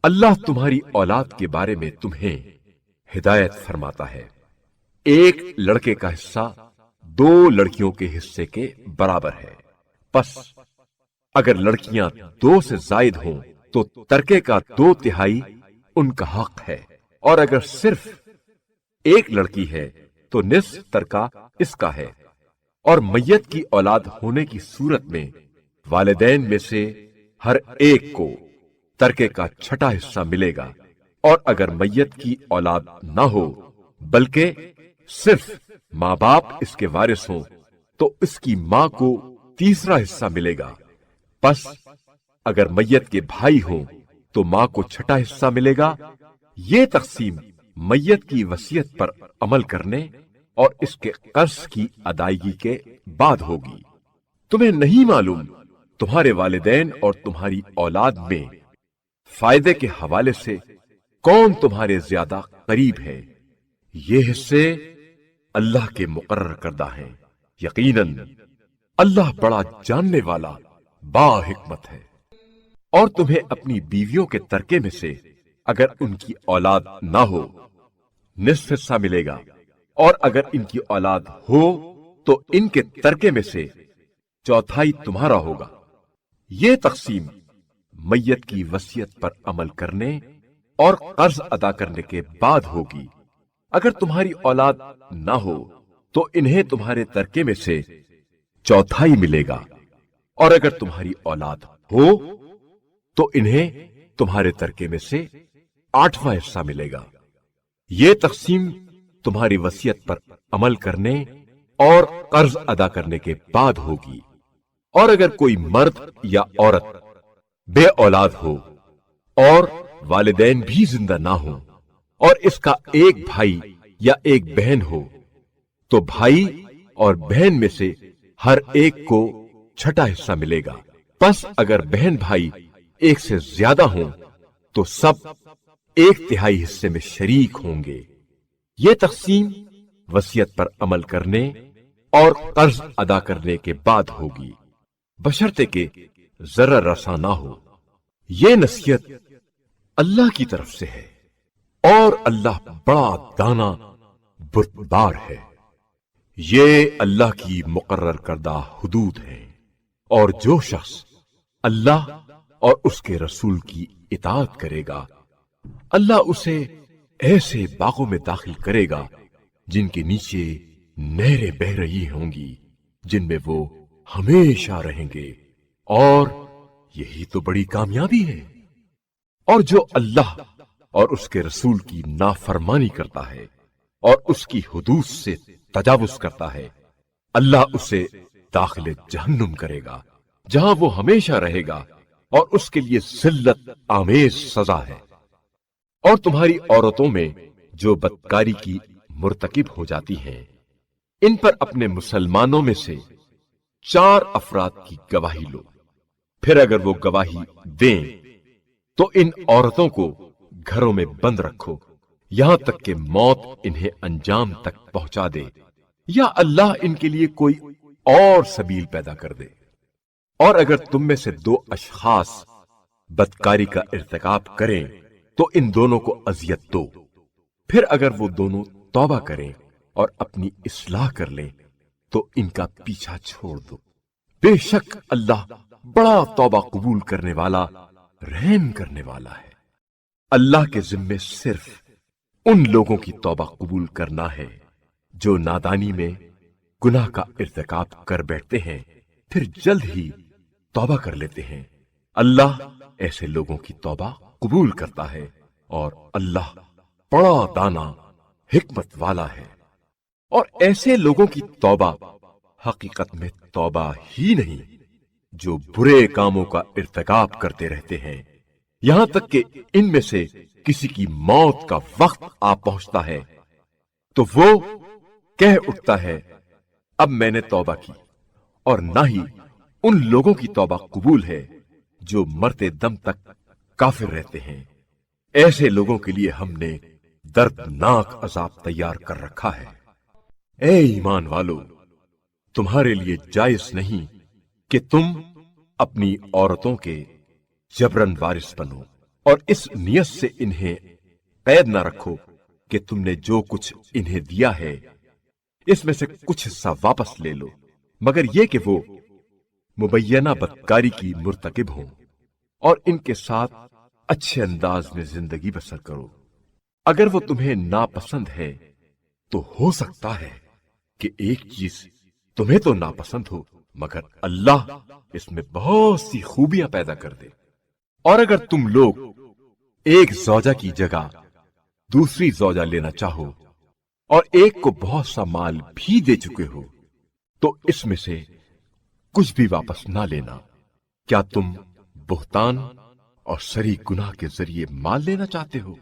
اللہ तुम्हारी औलाद के बारे में तुम्हें हिदायत फरमाता है। एक लड़के का हिस्सा 2 लड़कियों के हिस्से के बराबर है। बस अगर लड़कियां 2 से जायद हों तो तरके का 2/3 उनका हक है, और अगर सिर्फ एक लड़की है तो निस्फ तरका इसका है। और मैयत की औलाद होने की सूरत में वालिदैन में से हर एक को तरके का 6ठा हिस्सा मिलेगा। और अगर मैयत की औलाद ना हो बल्कि सिर्फ माँ बाप इसके वारिस हों तो इसकी मां को 3रा हिस्सा मिलेगा। बस अगर मैयत के भाई हों तो मां को 6ठा हिस्सा मिलेगा। ये तकसीम मैयत की वसीयत पर अमल करने और इसके कर्ज की अदायगी के बाद होगी। तुम्हें नहीं मालूम तुम्हारे वालिदैन और तुम्हारी औलाद में फायदे के हवाले से कौन तुम्हारे ज्यादा करीब है। ये हिस्से अल्लाह के मुकर्रर करदा हैं। यकीनन अल्लाह बड़ा जानने वाला बाहिकमत है। और तुम्हें अपनी बीवियों के तरके में से अगर उनकी औलाद ना हो निस्फ हिस्सा मिलेगा, और अगर इनकी औलाद हो तो इनके तरके में से 1/4 तुम्हारा होगा। ये तकसीम मैयत की वसीयत पर अमल करने और कर्ज अदा करने के बाद होगी। अगर तुम्हारी औलाद ना हो तो इन्हें तुम्हारे तरके में से 1/4 मिलेगा, और अगर तुम्हारी औलाद हो तो इन्हें तुम्हारे तरके में से 8वां हिस्सा मिलेगा। ये तकसीम तुम्हारी वसीयत पर अमल करने और कर्ज अदा करने के बाद होगी। और अगर कोई मर्द या औरत बे औलाद हो और वालिदैन भी जिंदा ना हो और इसका एक भाई या एक बहन हो तो भाई और बहन में से हर एक को 6ठा हिस्सा मिलेगा। बस अगर बहन भाई एक से ज्यादा हो तो सब 1/3 हिस्से में शरीक होंगे। ये तकसीम वसीयत पर अमल करने और कर्ज अदा करने के बाद होगी, बशर्ते के जरा रसा ना हो। ये नसीहत अल्लाह की तरफ से है, और अल्लाह बड़ा दाना बुर्दबार है। ये अल्लाह की मुकर्रर करदा हुदूद है, और जो शख्स अल्लाह और उसके रसूल की इताअत करेगा अल्लाह उसे ऐसे बागों में दाखिल करेगा जिनके नीचे नहरें बह रही होंगी, जिनमें वो हमेशा रहेंगे, और यही तो बड़ी कामयाबी है। और जो अल्लाह और उसके रसूल की नाफरमानी करता है और उसकी हुदूद से तजावुज करता है, अल्लाह उसे दाखिले जहन्नुम करेगा, जहां वो हमेशा रहेगा, और उसके लिए जिल्लत आमेज सजा है। और तुम्हारी औरतों में जो बदकारी की मुर्तकिब हो जाती हैं, इन पर अपने मुसलमानों में से 4 अफराद की गवाही लो। फिर अगर वो गवाही दें तो इन औरतों को घरों में बंद रखो यहां तक कि मौत इन्हें अंजाम तक पहुंचा दे, या अल्लाह इनके लिए कोई और सबील पैदा कर दे। और अगर तुम में से 2 अशखास बदकारी का इर्तिकाब करें तो इन दोनों को अजियत दो। फिर अगर वो दोनों तौबा करें और अपनी इस्लाह कर लें तो इनका पीछा छोड़ दो। बेशक अल्लाह बड़ा तौबा कबूल करने वाला, रहम करने वाला है। अल्लाह के जिम्मे सिर्फ उन लोगों की तौबा कबूल करना है जो नादानी में गुनाह का इर्तिकाब कर बैठते हैं, फिर जल्द ही तौबा कर लेते हैं। अल्लाह ऐसे लोगों की तौबा कबूल करता है, और अल्लाह बड़ा दाना हिकमत वाला है। और ऐसे लोगों की तौबा हकीकत में तौबा ही नहीं जो बुरे कामों का इर्तिकाब करते रहते हैं, यहां तक कि इनमें से किसी की मौत का वक्त आ पहुंचता है तो वो कह उठता है अब मैंने तौबा की। और ना ही उन लोगों की तौबा कबूल है जो मरते दम तक काफिर रहते हैं। ऐसे लोगों के लिए हमने दर्दनाक अजाब तैयार कर रखा है। ए ईमान वालो, तुम्हारे लिए जायज नहीं कि तुम अपनी औरतों के जबरन वारिस बनो, और इस नियत से इन्हें कैद न रखो कि तुमने जो कुछ इन्हें दिया है इसमें से कुछ हिस्सा वापस ले लो, मगर यह कि वो मुबैयना बदकारी की मुर्तकिब हों और इनके साथ अच्छे अंदाज में जिंदगी बसर करो। अगर वो तुम्हें नापसंद है तो हो सकता है कि एक चीज तुम्हें तो नापसंद हो मगर अल्लाह इसमें बहुत सी खूबियां पैदा कर दे। और अगर तुम लोग एक जौजा की जगह दूसरी जौजा लेना चाहो और एक को बहुत सा माल भी दे चुके हो तो इसमें से कुछ भी वापस ना लेना। क्या तुम बुहतान और सरी गुनाह के जरिए माल लेना चाहते हो?